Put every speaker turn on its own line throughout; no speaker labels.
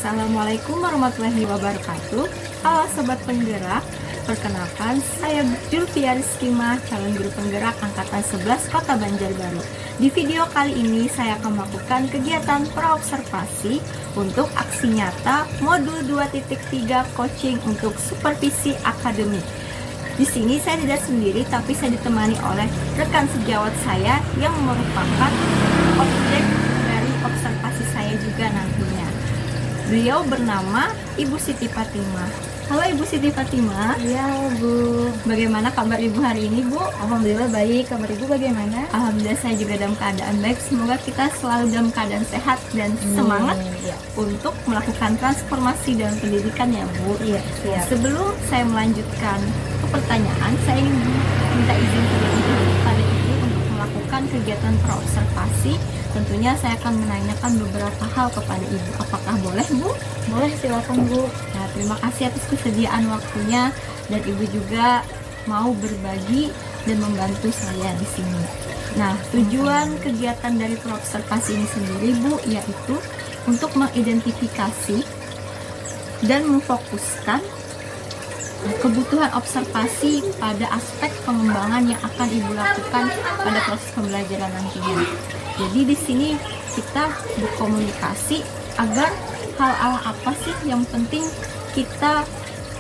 Assalamualaikum warahmatullahi wabarakatuh. Halo Sobat Penggerak, perkenalkan saya Julfia Rizkimah, calon guru penggerak Angkatan 11 Kota Banjarbaru. Di video kali ini saya akan melakukan kegiatan praobservasi untuk aksi nyata modul 2.3 coaching untuk supervisi akademik. Di sini saya tidak sendiri, tapi saya ditemani oleh rekan sejawat saya yang merupakan objek dari observasi saya juga nantinya. Beliau bernama Ibu Siti Fatimah. Halo Ibu Siti Fatimah.
Iya Bu.
Bagaimana kabar Ibu hari ini Bu?
Alhamdulillah baik. Kabar Ibu bagaimana?
Alhamdulillah saya juga dalam keadaan baik. Semoga kita selalu dalam keadaan sehat dan semangat untuk melakukan transformasi dalam pendidikan ya Bu.
Iya, siap.
Sebelum saya melanjutkan ke pertanyaan, saya ingin minta izin terlebih dahulu pada Ibu untuk melakukan kegiatan praobservasi. Tentunya saya akan menanyakan beberapa hal kepada Ibu. Apakah boleh Bu?
Boleh, silakan Bu.
Nah, terima kasih atas kesediaan waktunya dan Ibu juga mau berbagi dan membantu saya di sini. Nah, tujuan kegiatan dari praobservasi ini sendiri Bu, yaitu untuk mengidentifikasi dan memfokuskan kebutuhan observasi pada aspek pengembangan yang akan Ibu lakukan pada proses pembelajaran nantinya. Jadi di sini kita berkomunikasi agar hal-hal apa sih yang penting kita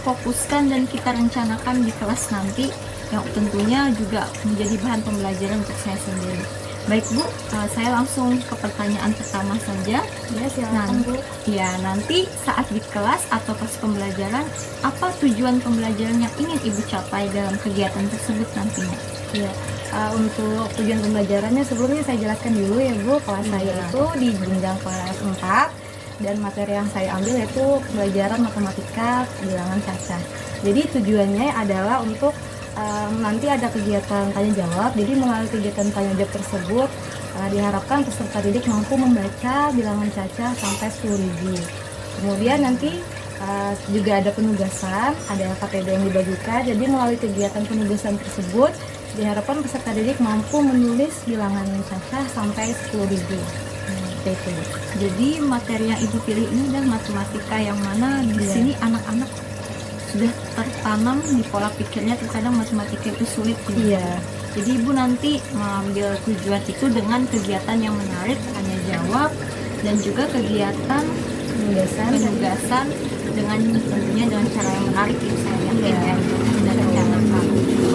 fokuskan dan kita rencanakan di kelas nanti, yang tentunya juga menjadi bahan pembelajaran untuk saya sendiri. Baik Bu, saya langsung ke pertanyaan pertama saja.
Ya, silakan Bu.
Ya, nanti saat di kelas atau pas pembelajaran, apa tujuan pembelajaran yang ingin Ibu capai dalam kegiatan tersebut nantinya?
Iya. Untuk tujuan pembelajarannya sebelumnya saya jelaskan dulu ya Bu. Kelas saya itu di jenjang kelas 4 dan materi yang saya ambil yaitu pelajaran matematika bilangan cacah. Jadi tujuannya adalah untuk nanti ada kegiatan tanya jawab. Jadi melalui kegiatan tanya jawab tersebut diharapkan peserta didik mampu membaca bilangan cacah sampai 10.000. Kemudian nanti juga ada penugasan, ada KPD yang dibagikan. Jadi melalui kegiatan penugasan tersebut diharapkan peserta didik mampu menulis bilangan cacah sampai 10.000. Itu.
Jadi materi yang Ibu pilih ini adalah matematika yang mana di sini anak-anak sudah tertanam di pola pikirnya terkadang matematika itu sulit gitu.
Iya.
Jadi Ibu nanti mengambil tujuan itu dengan kegiatan yang menarik, tanya jawab, dan juga kegiatan penugasan dengan tentunya dengan cara yang menarik itu saya yakin ya, dan rencanakan.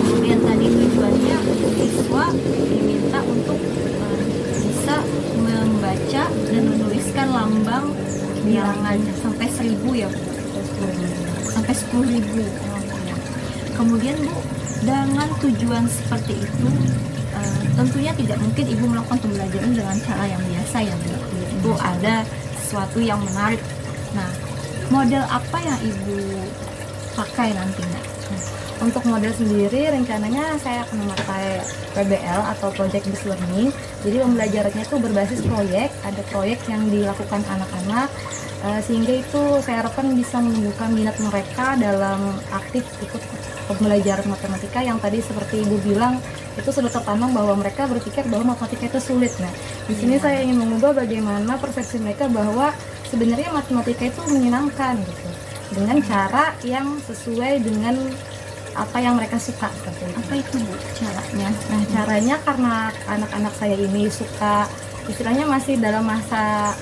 Kemudian tadi tujuannya siswa diminta untuk bisa membaca dan menuliskan lambang bilangan sampai 1.000 ya Bu? Sampai 10.000. Kemudian Bu, dengan tujuan seperti itu tentunya tidak mungkin Ibu melakukan pembelajaran dengan cara yang biasa ya Bu. Itu ada sesuatu yang menarik. Nah, model apa yang Ibu pakai nantinya?
Untuk model sendiri rencananya saya akan memakai PBL atau Project Based Learning. Jadi pembelajarannya itu berbasis proyek, ada proyek yang dilakukan anak-anak sehingga itu saya harapkan bisa menunjukkan minat mereka dalam aktif ikut pembelajaran matematika yang tadi seperti Ibu bilang itu sudah tertanam bahwa mereka berpikir bahwa matematika itu sulit. Nah, di sini saya ingin mengubah bagaimana persepsi mereka bahwa sebenarnya matematika itu menyenangkan gitu, dengan cara yang sesuai dengan apa yang mereka suka seperti itu.
Apa itu Bu caranya?
Nah, caranya karena anak-anak saya ini suka, istilahnya masih dalam masa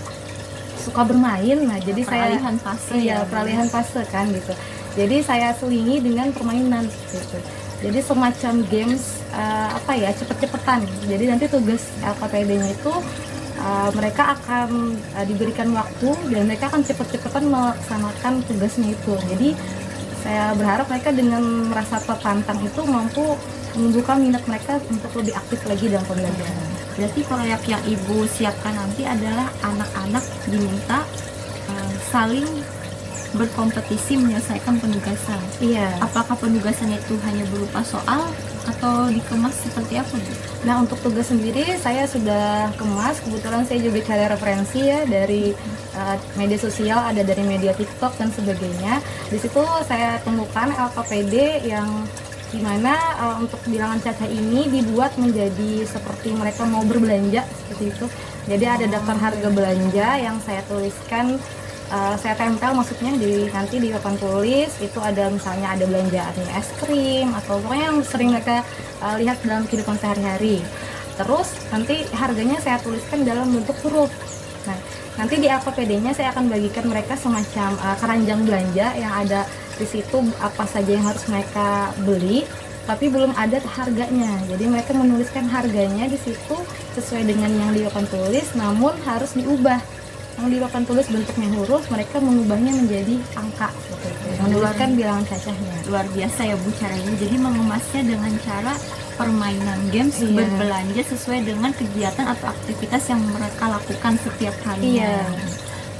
suka bermain. Nah, jadi
peralihan fase
ya, peralihan fase kan gitu. Jadi saya selingi dengan permainan gitu. Jadi semacam games cepet-cepetan. Jadi nanti tugas LKPD-nya itu mereka akan diberikan waktu dan mereka akan cepet-cepetan melaksanakan tugasnya itu. Jadi saya berharap mereka dengan merasa tertantang itu mampu menunjukkan minat mereka untuk lebih aktif lagi dalam pembelajaran.
Berarti proyek yang Ibu siapkan nanti adalah anak-anak diminta saling berkompetisi menyelesaikan penugasan.
Iya.
Apakah penugasannya itu hanya berupa soal atau dikemas seperti apa Bu?
Nah, untuk tugas sendiri saya sudah kemas. Kebetulan saya juga cari referensi ya dari media sosial, ada dari media TikTok dan sebagainya. Di situ saya temukan LKPD yang dimana untuk bilangan cacah ini dibuat menjadi seperti mereka mau berbelanja seperti itu. Jadi ada daftar harga belanja yang saya tuliskan saya tempel, maksudnya nanti di papan tulis itu ada misalnya ada belanjaannya es krim atau pokoknya yang sering mereka lihat dalam kehidupan sehari-hari. Terus nanti harganya saya tuliskan dalam bentuk huruf. Nah, nanti di APPD-nya saya akan bagikan mereka semacam keranjang belanja yang ada di situ apa saja yang harus mereka beli, tapi belum ada harganya. Jadi mereka menuliskan harganya di situ sesuai dengan yang di papan tulis, namun harus diubah. Yang di papan tulis bentuknya huruf, mereka mengubahnya menjadi angka, menuliskan bilangan cacahnya.
Luar biasa ya Bu caranya. Jadi mengemasnya dengan cara permainan games, berbelanja sesuai dengan kegiatan atau aktivitas yang mereka lakukan setiap harinya.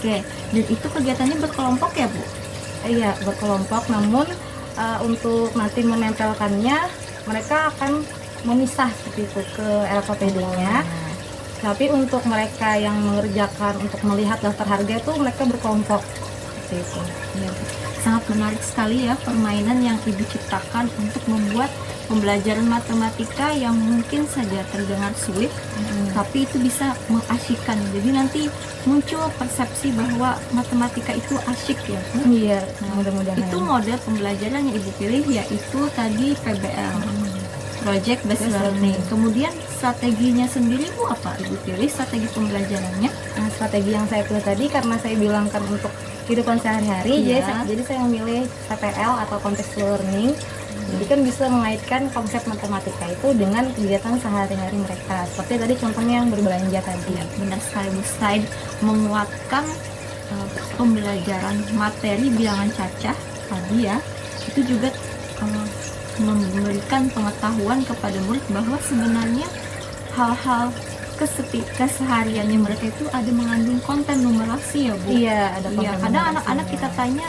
Oke, dan itu kegiatannya berkelompok ya Bu?
Iya, berkelompok, namun untuk nanti menempelkannya mereka akan memisah seperti itu ke LKPD-nya. Tapi untuk mereka yang mengerjakan untuk melihat daftar harga itu mereka berkelompok seperti itu.
Ya, sangat menarik sekali ya permainan yang Ibu ciptakan untuk membuat pembelajaran matematika yang mungkin saja terdengar sulit, tapi itu bisa mengasyikkan. Jadi nanti muncul persepsi bahwa matematika itu asyik ya Bu.
Iya, mudah-mudahan.
Itu model pembelajaran yang Ibu pilih yaitu tadi PBL, Project Based Learning. Kemudian strateginya sendiri Bu apa Ibu pilih strategi pembelajarannya?
Nah, strategi yang saya pilih tadi karena saya bilang kan untuk kehidupan sehari-hari, jadi saya memilih PPL atau Contextual Learning. Jadi kan bisa mengaitkan konsep matematika itu dengan kegiatan sehari-hari mereka. Seperti tadi contohnya yang berbelanja tadi.
Ya, benar sekali Bu. Selain menguatkan pembelajaran materi bilangan cacah tadi ya, itu juga memberikan pengetahuan kepada murid bahwa sebenarnya hal-hal kesehariannya mereka itu ada mengandung konten numerasi ya Bu.
Iya, ada konten.
Iya, kadang anak-anak kita tanya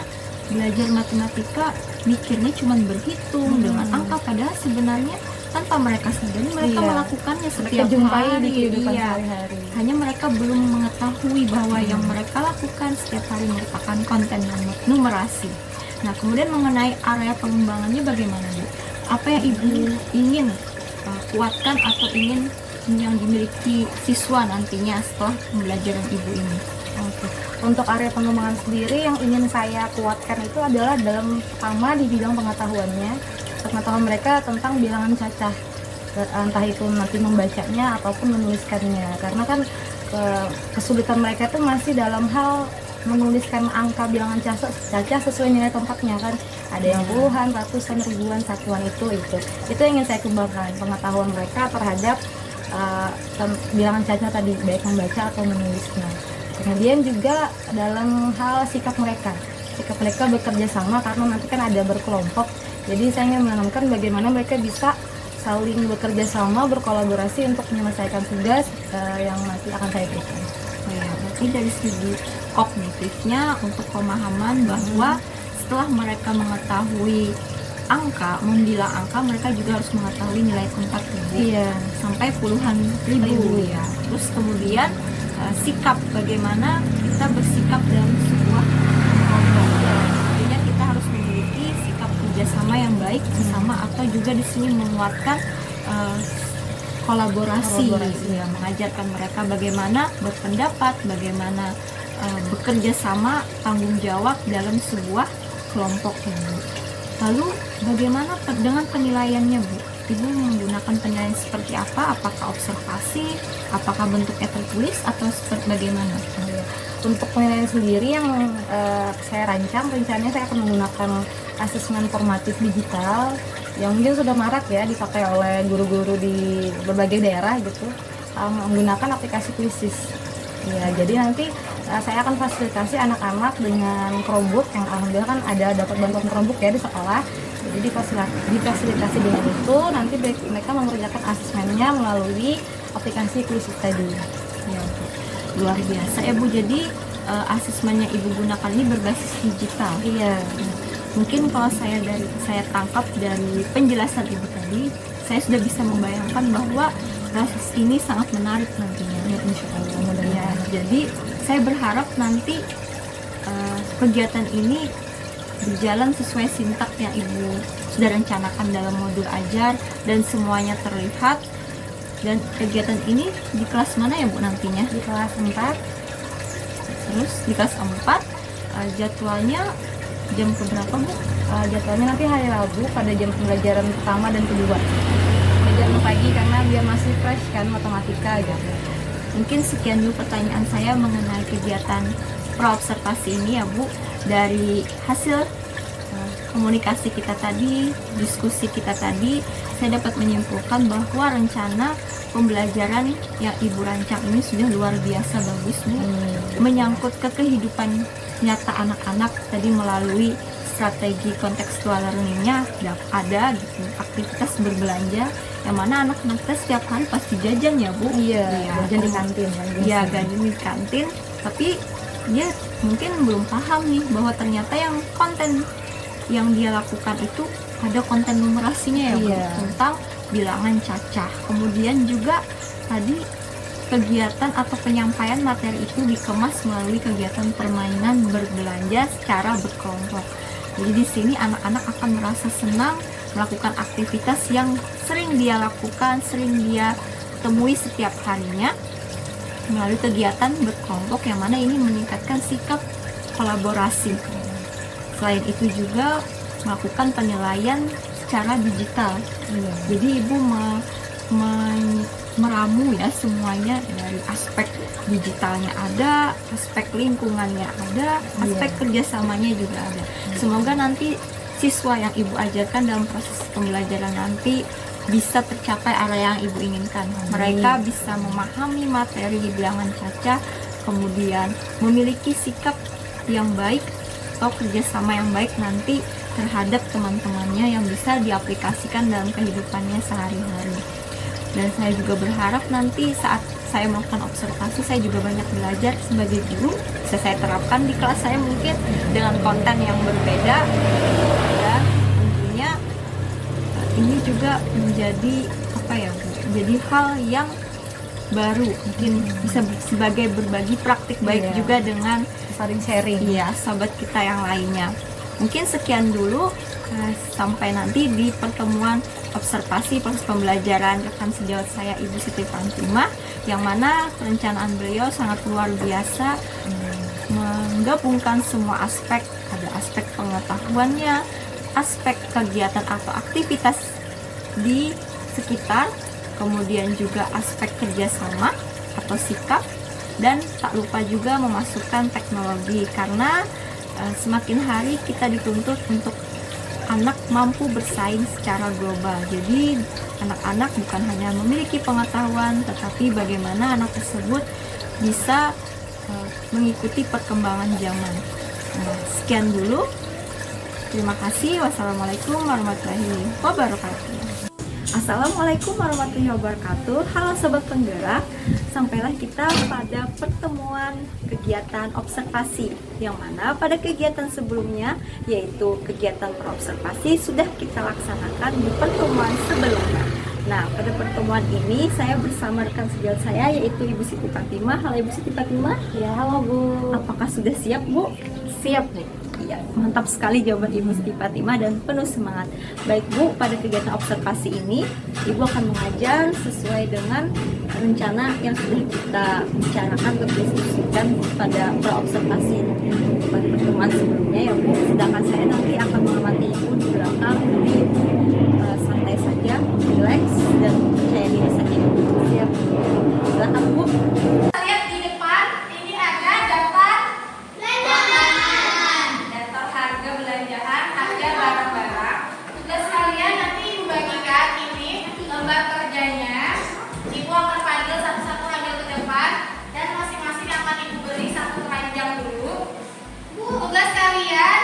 belajar matematika mikirnya cuma berhitung dengan angka, padahal sebenarnya tanpa mereka sadari mereka melakukannya setiap hari.
Di kehidupan sehari-hari.
Hanya mereka belum mengetahui bahwa yang mereka lakukan setiap hari merupakan konten numerasi. Nah, kemudian mengenai area pengembangannya bagaimana Bu? Apa yang Ibu ingin kuatkan atau ingin yang dimiliki siswa nantinya setelah pembelajaran Ibu ini?
Oke. Untuk area pengembangan sendiri yang ingin saya kuatkan itu adalah dalam pertama di bidang pengetahuannya, pengetahuan mereka tentang bilangan cacah, entah itu nanti membacanya ataupun menuliskannya, karena kan kesulitan mereka itu masih dalam hal menuliskan angka bilangan cacah sesuai nilai tempatnya kan, ada yang puluhan, ratusan, ribuan, satuan itu yang ingin saya kembangkan pengetahuan mereka terhadap bilangan cacah tadi, baik membaca atau menulisnya. Kemudian juga dalam hal sikap mereka bekerja sama, karena nanti kan ada berkelompok, jadi saya ingin menanamkan bagaimana mereka bisa saling bekerja sama, berkolaborasi untuk menyelesaikan tugas yang nanti akan saya berikan.
Ya, berarti dari segi kognitifnya untuk pemahaman bahwa setelah mereka mengetahui angka, membilang angka, mereka juga harus mengetahui nilai tempat sampai puluhan ribu ya. Terus kemudian sikap, bagaimana kita bersikap dalam sebuah kelompok. Artinya kita harus memiliki sikap kerjasama yang baik bersama, atau juga di sini menguatkan kolaborasi. Ya, mengajarkan mereka bagaimana berpendapat, bagaimana bekerja sama, tanggung jawab dalam sebuah kelompok Bu. Lalu bagaimana dengan penilaiannya Bu? Ibu menggunakan penilaian seperti apa? Apakah observasi? Apakah bentuknya tertulis atau seperti bagaimana?
Untuk penilaian sendiri yang saya rencananya saya akan menggunakan asesmen formatif digital yang mungkin sudah marak ya dipakai oleh guru-guru di berbagai daerah gitu, menggunakan aplikasi Quizzes. Ya, jadi nanti saya akan fasilitasi anak-anak dengan Chromebook yang alhamdulillah kan ada dapat bantuan Chromebook ya di sekolah. Jadi difasilitasi dengan itu, nanti mereka mengerjakan asesmennya melalui aplikasi Quizzes tadi.
Ya, luar biasa ya Bu. Jadi asesmennya Ibu gunakan ini berbasis digital.
Iya.
Mungkin kalau saya tangkap dari penjelasan Ibu tadi, saya sudah bisa membayangkan bahwa proses ini sangat menarik nantinya.
Ya, insya Allah.
Ya, jadi saya berharap nanti kegiatan ini berjalan sesuai sintak yang Ibu sudah rencanakan dalam modul ajar dan semuanya terlihat. Dan kegiatan ini di kelas mana ya Bu nantinya?
Di kelas 4.
Terus di kelas 4 Jadwalnya jam keberapa Bu?
Jadwalnya nanti hari Rabu pada jam pembelajaran pertama dan kedua. Pembelajaran pagi karena biar masih fresh kan matematika gitu.
Mungkin sekian dulu pertanyaan saya mengenai kegiatan praobservasi ini ya Bu. Dari hasil komunikasi kita tadi, diskusi kita tadi, saya dapat menyimpulkan bahwa rencana pembelajaran yang Ibu rancang ini sudah luar biasa bagus Bu. Menyangkut ke kehidupan nyata anak-anak tadi melalui strategi kontekstual learning-nya ada gitu, aktivitas berbelanja yang mana anak-anak kita setiap hari pasti jajan ya Bu.
Iya,
Ya,
jajan di kantin kan.
Iya, jajan di kantin, tapi dia mungkin belum paham nih bahwa ternyata yang konten yang dia lakukan itu ada konten numerasinya ya Bu,
Iya.
tentang bilangan cacah. Kemudian juga tadi kegiatan atau penyampaian materi itu dikemas melalui kegiatan permainan berbelanja secara berkelompok. Jadi di sini anak-anak akan merasa senang melakukan aktivitas yang sering dia lakukan, sering dia temui setiap harinya melalui kegiatan berkelompok yang mana ini meningkatkan sikap kolaborasi. Selain itu juga melakukan penilaian secara digital.
Iya.
Jadi Ibu meramu ya semuanya dari aspek digitalnya ada, aspek lingkungannya ada, aspek kerjasamanya juga ada. Semoga nanti siswa yang Ibu ajarkan dalam proses pembelajaran nanti bisa tercapai arah yang Ibu inginkan. Mereka bisa memahami materi di bilangan cacah, kemudian memiliki sikap yang baik atau kerjasama yang baik nanti terhadap teman-temannya yang bisa diaplikasikan dalam kehidupannya sehari-hari. Dan saya juga berharap nanti saat saya melakukan observasi, saya juga banyak belajar sebagai guru, bisa saya terapkan di kelas saya mungkin dengan konten yang berbeda. Dan tentunya ini juga menjadi jadi hal yang baru, mungkin bisa sebagai berbagi praktik baik juga dengan
Saling sharing.
iya sahabat kita yang lainnya. Mungkin sekian dulu, sampai nanti di pertemuan observasi proses pembelajaran rekan sejawat saya Ibu Siti Fatimah, yang mana perencanaan beliau sangat luar biasa, menggabungkan semua aspek, ada aspek pengetahuannya, aspek kegiatan atau aktivitas di sekitar, kemudian juga aspek kerjasama atau sikap, dan tak lupa juga memasukkan teknologi karena semakin hari kita dituntut untuk anak mampu bersaing secara global. Jadi anak-anak bukan hanya memiliki pengetahuan, tetapi bagaimana anak tersebut bisa mengikuti perkembangan zaman. Sekian dulu. Terima kasih. Wassalamualaikum warahmatullahi wabarakatuh. Assalamualaikum warahmatullahi wabarakatuh. Halo Sobat Penggerak, sampailah kita pada pertemuan kegiatan observasi, yang mana pada kegiatan sebelumnya, yaitu kegiatan praobservasi, sudah kita laksanakan di pertemuan sebelumnya. Nah, pada pertemuan ini saya bersama rekan sejawat saya, yaitu Ibu Siti Fatimah. Halo Ibu Siti Fatimah.
Ya, halo Bu.
Apakah sudah siap Bu?
Siap Bu.
Ya, mantap sekali jawaban Ibu Siti Fatimah dan penuh semangat. Baik Bu, pada kegiatan observasi ini Ibu akan mengajar sesuai dengan rencana yang sudah kita bicarakan atau diskusikan pada praobservasi pada pertemuan sebelumnya ya Bu. Sedangkan saya nanti akan mengamati Ibu di belakang, di santai saja, relax dan percaya diri saja. Siap. Silakan Bu.
Lihat di depan, ini ada daftar belanjaan, daftar harga belanjaan, harga barang-barang. Tugas kalian nanti Ibu bagikan ini lembar kerjanya. Ibu akan panggil satu-satu ambil ke depan dan masing-masing akan Ibu beri satu keranjang dulu. Tugas kalian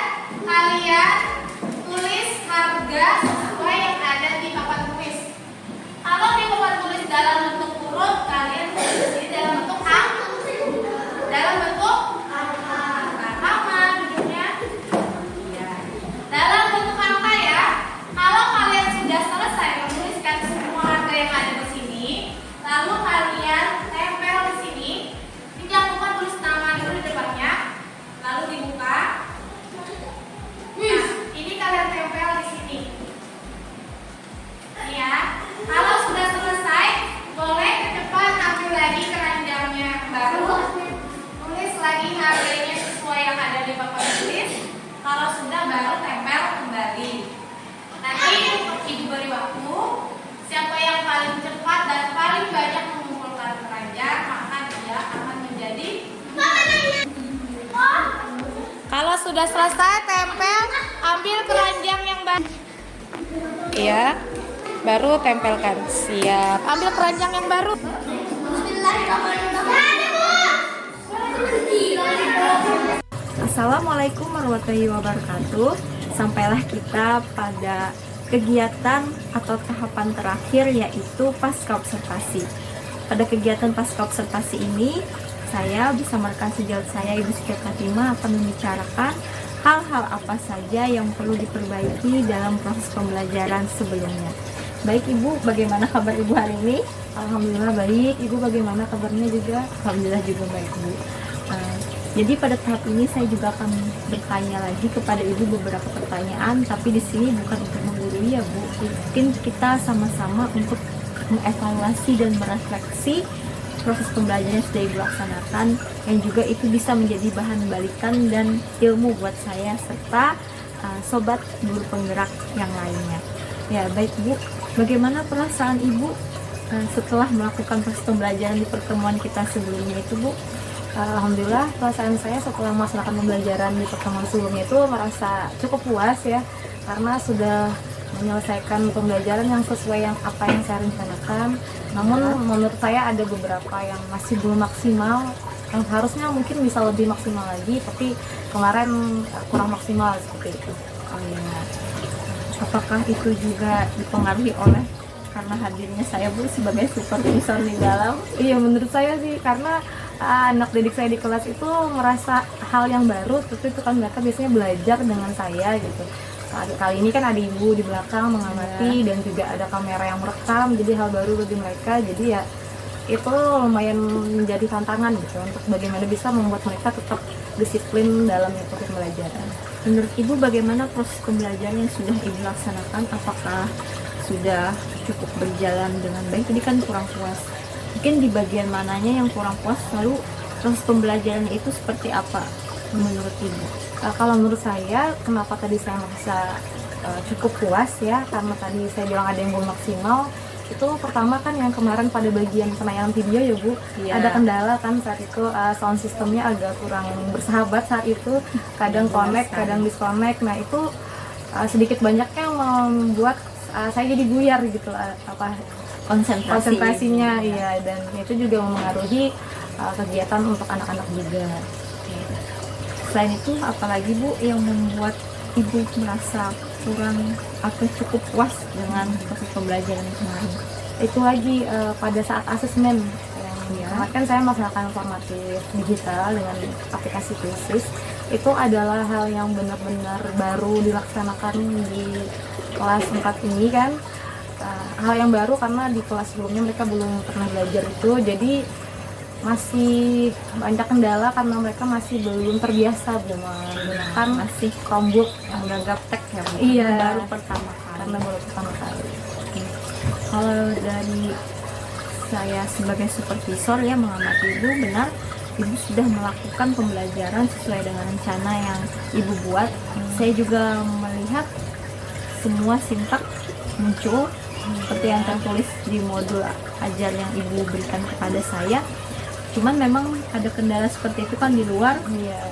tulis harga sesuai yang ada di papan tulis. Kalau di papan tulis dalam bentuk huruf, kalian tulis ini dalam bentuk angka. Dalam bentuk angka bentuknya. Iya. Dalam bentuk angka ya. Kalau kalian sudah selesai menuliskan semua harga yang ada di sini, lalu kalian tempel di sini. Ini jangan lupa tulis nama dulu di depannya, lalu dibuka. Nah, ini kalian tempel di sini. Ya, kalau sudah selesai, boleh ke depan ambil lagi keranjangnya baru, tulis lagi harganya sesuai sesuai yang ada di papan tulis. Kalau sudah baru tempel kembali. Nanti Ibu beri waktu. Siapa yang paling cepat dan paling banyak mengumpulkan keranjang, maka dia akan menjadi. Kalau sudah selesai tempel, ambil keranjang yang baru. Iya, baru tempelkan. Siap. Ambil keranjang yang baru.
Assalamualaikum warahmatullahi wabarakatuh. Sampailah kita pada kegiatan atau tahapan terakhir, yaitu pasca observasi. Pada kegiatan pasca observasi ini, saya bersama rekan sejawat saya, Ibu Siti Fatimah, akan membicarakan hal-hal apa saja yang perlu diperbaiki dalam proses pembelajaran sebelumnya. Baik Ibu, bagaimana kabar Ibu hari ini?
Alhamdulillah baik. Ibu bagaimana kabarnya juga?
Alhamdulillah juga baik Bu. Jadi pada tahap ini saya juga akan bertanya lagi kepada Ibu beberapa pertanyaan, tapi di sini bukan untuk menggurui ya Bu. Mungkin kita sama-sama untuk mengevaluasi dan merefleksi proses pembelajaran yang sudah Ibu laksanakan, yang juga itu bisa menjadi bahan balikan dan ilmu buat saya serta sobat guru penggerak yang lainnya. Ya baik Bu, bagaimana perasaan Ibu setelah melakukan proses pembelajaran di pertemuan kita sebelumnya itu Bu?
Alhamdulillah perasaan saya setelah melaksanakan pembelajaran di pertemuan sebelumnya itu merasa cukup puas ya, karena sudah menyelesaikan pembelajaran yang sesuai yang apa yang saya rencanakan. Namun menurut saya ada beberapa yang masih belum maksimal, yang harusnya mungkin bisa lebih maksimal lagi, tapi kemarin kurang maksimal seperti itu.
Oh iya. Apakah itu juga dipengaruhi oleh karena hadirnya saya Bu sebagai supervisor di dalam?
Iya, menurut saya sih karena anak didik saya di kelas itu merasa hal yang baru, tapi itu kan mereka biasanya belajar dengan saya gitu. Kali ini kan ada Ibu di belakang mengamati dan juga ada kamera yang merekam, jadi hal baru bagi mereka. Jadi ya itu lumayan menjadi tantangan gitu untuk bagaimana bisa membuat mereka tetap disiplin dalam mengikuti pembelajaran.
Menurut Ibu bagaimana proses pembelajaran yang sudah Ibu laksanakan? Apakah sudah cukup berjalan dengan baik? Jadi kan kurang puas. Mungkin di bagian mananya yang kurang puas, lalu proses pembelajaran itu seperti apa menurut Ibu?
Kalau menurut saya, kenapa tadi saya merasa cukup puas ya, karena tadi saya bilang ada yang belum maksimal. Itu pertama kan yang kemarin pada bagian penayangan video ya Bu, ada kendala kan saat itu, sound systemnya agak kurang bersahabat saat itu, kadang connect, kadang disconnect. Nah itu sedikit banyaknya membuat saya jadi buyar gitu konsentrasinya, iya, dan itu juga mempengaruhi kegiatan untuk anak-anak juga.
Selain itu, apalagi Bu yang membuat Ibu merasa kurang atau cukup puas dengan proses pembelajaran kemarin?
Itu lagi pada saat asesmen, kemarin kan saya melaksanakan formatif digital dengan aplikasi Quizizz. Itu adalah hal yang benar-benar baru dilaksanakan di kelas 4 ini kan. Hal yang baru karena di kelas sebelumnya mereka belum pernah belajar itu, jadi masih banyak kendala karena mereka masih belum terbiasa menggunakan
masih Chromebook yang udah gaptek ya Bu?
Iya,
baru pertama kali.
Karena baru pertama kali.
Kalau dari saya sebagai supervisor ya mengamati Ibu, benar Ibu sudah melakukan pembelajaran sesuai dengan rencana yang Ibu buat. Saya juga melihat semua sintak muncul seperti yang tertulis di modul ajar yang Ibu berikan kepada saya. Cuman memang ada kendala seperti itu kan di luar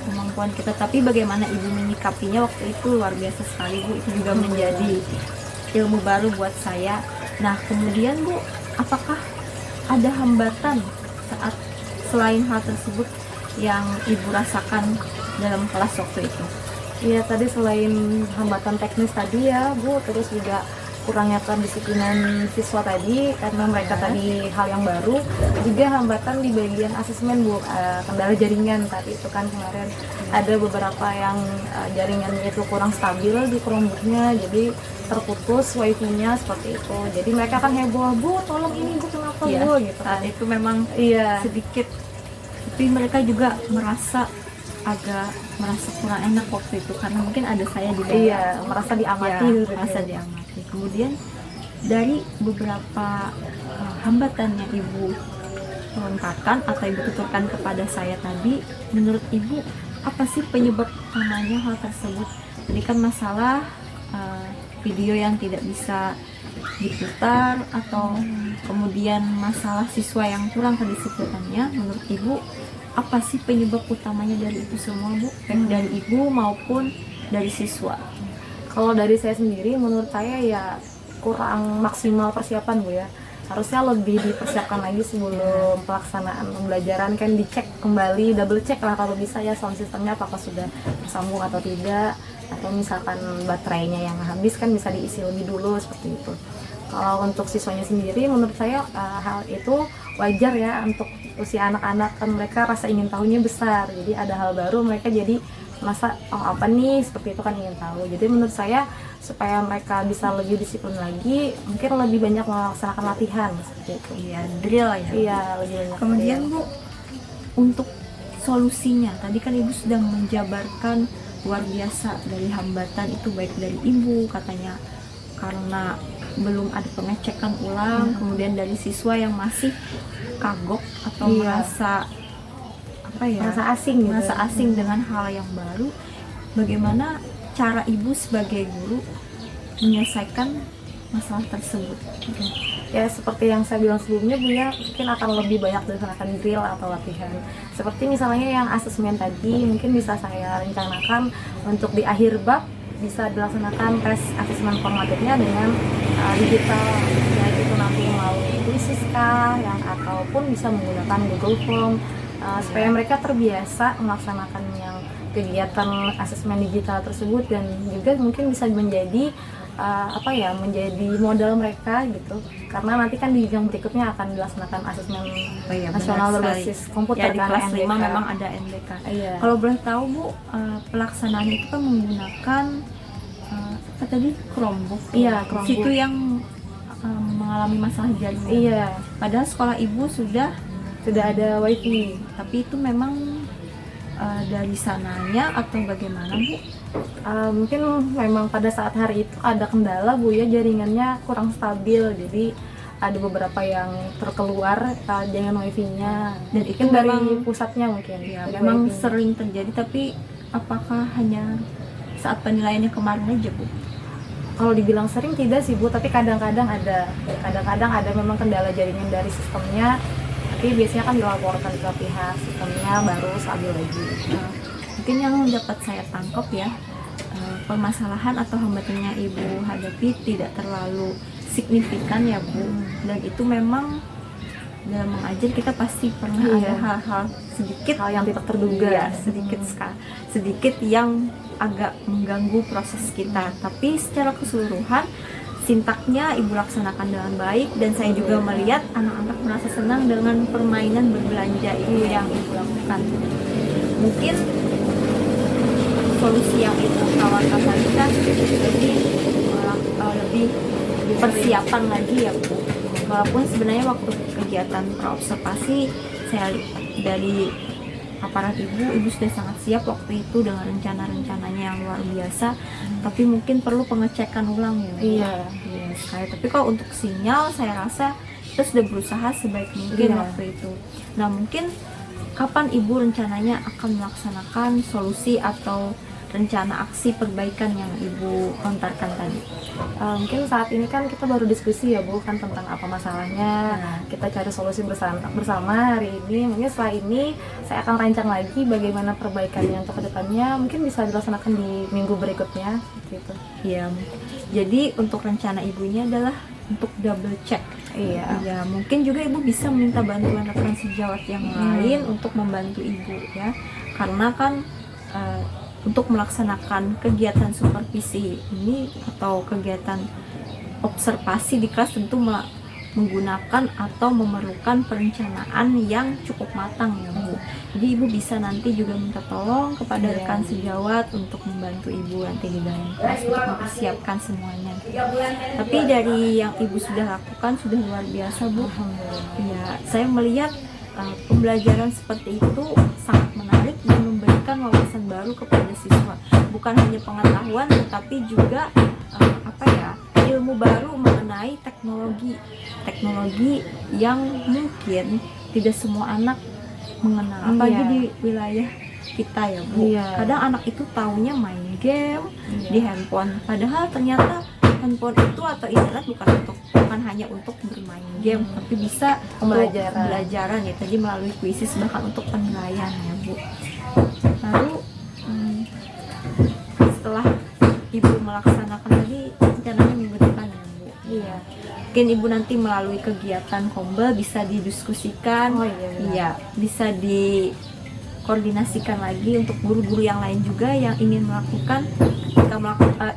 kemampuan kita, tapi bagaimana Ibu menyikapinya waktu itu luar biasa sekali Bu. Itu juga menjadi ilmu baru buat saya. Nah kemudian Bu, apakah ada hambatan saat selain hal tersebut yang Ibu rasakan dalam kelas waktu itu?
Iya, tadi selain hambatan teknis tadi ya Bu, terus juga kurangnya kedisiplinan siswa tadi karena mereka tadi hal yang baru, juga hambatan di bagian asesmen Bu, kendala jaringan tadi itu kan kemarin ada beberapa yang jaringannya itu kurang stabil di Chromebooknya, jadi terputus wifi-nya seperti itu. Jadi mereka kan heboh, Bu tolong ini Bu kenapa Bu gitu kan.
Saat itu memang sedikit, tapi mereka juga merasa kurang enak waktu itu karena mungkin ada saya di dalam.
Iya, merasa diamati gitu.
Merasa diamati. Kemudian dari beberapa hambatan yang Ibu lontarkan atau Ibu tuturkan kepada saya tadi, menurut Ibu apa sih penyebab utamanya hal tersebut? Tadi kan masalah video yang tidak bisa diputar atau kemudian masalah siswa yang kurang kedisiplinannya. Menurut Ibu, apa sih penyebab utamanya dari itu semua, Bu? Baik dari Ibu maupun dari siswa.
Kalau dari saya sendiri, menurut saya ya kurang maksimal persiapan, Bu ya. Harusnya lebih dipersiapkan lagi sebelum pelaksanaan pembelajaran, kan dicek kembali, double check lah kalau bisa ya sound systemnya apakah sudah tersambung atau tidak, atau misalkan baterainya yang habis kan bisa diisi lebih dulu seperti itu. Kalau untuk siswanya sendiri, menurut saya hal itu wajar ya untuk usia anak-anak, kan mereka rasa ingin tahunya besar, jadi ada hal baru mereka jadi masa oh apa nih seperti itu kan ingin tahu. Jadi menurut saya supaya mereka bisa lebih disiplin lagi, mungkin lebih banyak melaksanakan latihan seperti itu.
Iya, drill ya.
Iya, lebih banyak.
Kemudian
drill.
Bu, untuk solusinya, tadi kan Ibu sudah menjabarkan luar biasa dari hambatan itu, baik dari Ibu katanya karena belum ada pengecekan ulang, kemudian dari siswa yang masih kagok atau merasa apa ya,
merasa asing gitu.
merasa asing dengan hal yang baru. Bagaimana cara Ibu sebagai guru menyelesaikan masalah tersebut?
Ya seperti yang saya bilang sebelumnya, Bu ya, mungkin akan lebih banyak dilaksanakan drill atau latihan. Seperti misalnya yang asesmen tadi, mungkin bisa saya rencanakan untuk di akhir bab bisa dilaksanakan tes asesmen formatifnya dengan digital, yaitu itu nanti melalui Quizzes kah, yang ataupun bisa menggunakan Google Form, supaya mereka terbiasa melaksanakan yang kegiatan asesmen digital tersebut, dan juga mungkin bisa menjadi menjadi modal mereka gitu, karena nanti kan di jenjang berikutnya akan dilaksanakan asesmen nasional berbasis komputer
ya, di
kan,
kelas 5
NBK.
memang ada NBK.
Iya.
Kalau boleh tahu Bu, pelaksanaannya itu kan menggunakan apa tadi, Chromebook.
Iya, Chromebook.
Situ yang mengalami masalah jaringan.
Iya,
Padahal sekolah Ibu sudah
ada wifi.
tapi itu memang dari sananya atau bagaimana Bu?
Mungkin memang pada saat hari itu ada kendala, Bu ya, jaringannya kurang stabil, jadi ada beberapa yang terkeluar jaringan wifi-nya,
Dan
mungkin
itu
dari
memang-
pusatnya mungkin.
Ya,
dari
memang
wifi-nya.
sering terjadi, tapi apakah hanya saat penilaiannya kemarin aja Bu?
Kalau dibilang sering tidak sih, Bu, tapi kadang-kadang ada memang kendala jaringan dari sistemnya, tapi biasanya kan dilaporkan ke pihak sistemnya baru stabil lagi.
Mungkin yang dapat saya tangkap ya, permasalahan atau hambatannya Ibu hadapi tidak terlalu signifikan ya Bu, dan itu memang dalam mengajar kita pasti pernah ada hal-hal sedikit
Hal yang tidak terduga.
ya, sedikit yang agak mengganggu proses kita, tapi secara keseluruhan sintaknya Ibu laksanakan dengan baik, dan saya juga melihat anak-anak merasa senang dengan permainan berbelanja itu yang Ibu lakukan. Mungkin solusi yang Ibu tawarkan tadi kan lebih persiapan lagi ya Bu. Walaupun sebenarnya waktu kegiatan praobservasi saya dari aparat Ibu sudah sangat siap waktu itu dengan rencana-rencananya yang luar biasa, tapi mungkin perlu pengecekan ulang ya Bu.
Iya.
Iya sekali. Tapi kalau untuk sinyal saya rasa kita sudah berusaha sebaik mungkin waktu itu. Nah, mungkin kapan Ibu rencananya akan melaksanakan solusi atau rencana aksi perbaikan yang Ibu lontarkan tadi?
Mungkin saat ini kan kita baru diskusi ya Bu, kan tentang apa masalahnya, kita cari solusi bersama hari ini. Mungkin setelah ini saya akan rancang lagi bagaimana perbaikannya untuk kedepannya, mungkin bisa dilaksanakan di minggu berikutnya gitu.
Iya. Jadi untuk rencana Ibunya adalah untuk double check.
Iya.
Ya, mungkin juga Ibu bisa meminta bantuan rekan sejawat yang lain untuk membantu Ibu ya. Karena kan untuk melaksanakan kegiatan supervisi ini atau kegiatan observasi di kelas tentu menggunakan atau memerlukan perencanaan yang cukup matang ya Bu. Jadi Ibu bisa nanti juga minta tolong kepada rekan sejawat untuk membantu Ibu nanti di dalam kelas untuk mempersiapkan semuanya. Tapi dari yang Ibu sudah lakukan sudah luar biasa Bu. Ya, saya melihat pembelajaran seperti itu sangat menarik dan memberikan wawasan baru kepada siswa. Bukan hanya pengetahuan, tetapi juga ilmu baru mengenai teknologi yang mungkin tidak semua anak mengenal. Apalagi di wilayah kita ya Bu.
Iya.
Kadang anak itu taunya main game di handphone, padahal ternyata handphone itu atau internet bukan hanya untuk bermain game, tapi bisa pembelajaran ya, tadi melalui kuisis, bahkan untuk penilaian ya Bu. Lalu setelah Ibu melaksanakan tadi rencananya minggu depan ya Bu.
Iya.
Mungkin Ibu nanti melalui kegiatan Kombel bisa didiskusikan, iya, bisa dikoordinasikan lagi untuk guru-guru yang lain juga yang ingin melakukan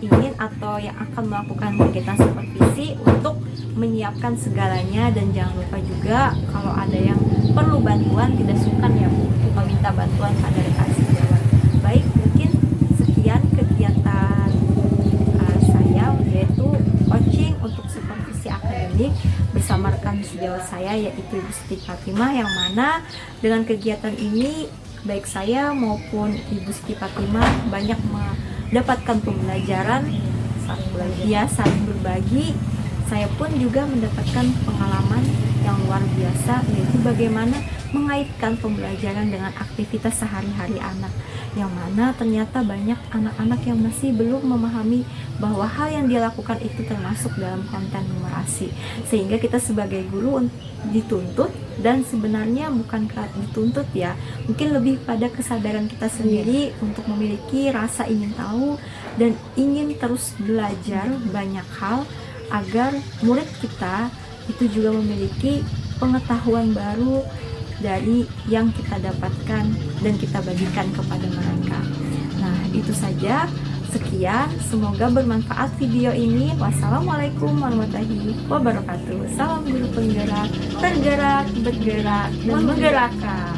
ingin atau yang akan melakukan kegiatan supervisi untuk menyiapkan segalanya. Dan jangan lupa juga kalau ada yang perlu bantuan tidak sungkan ya Bu untuk meminta bantuan pada rekan sejawat. Baik, mungkin sekian kegiatan saya, yaitu coaching untuk supervisi akademik bersama rekan sejawat saya yaitu Ibu Siti Fatimah, yang mana dengan kegiatan ini baik saya maupun Ibu Siti Fatimah banyak mendapatkan pembelajaran, saling berbagi. Saya pun juga mendapatkan pengalaman yang luar biasa, yaitu bagaimana mengaitkan pembelajaran dengan aktivitas sehari-hari anak, yang mana ternyata banyak anak-anak yang masih belum memahami bahwa hal yang dia lakukan itu termasuk dalam konten numerasi, sehingga kita sebagai guru dituntut, dan sebenarnya bukan dituntut ya, mungkin lebih pada kesadaran kita sendiri untuk memiliki rasa ingin tahu dan ingin terus belajar banyak hal, agar murid kita itu juga memiliki pengetahuan baru dari yang kita dapatkan dan kita bagikan kepada mereka. Nah, itu saja. Sekian, semoga bermanfaat video ini. Wassalamualaikum warahmatullahi wabarakatuh. Salam guru penggerak, tergerak, bergerak, dan menggerakkan.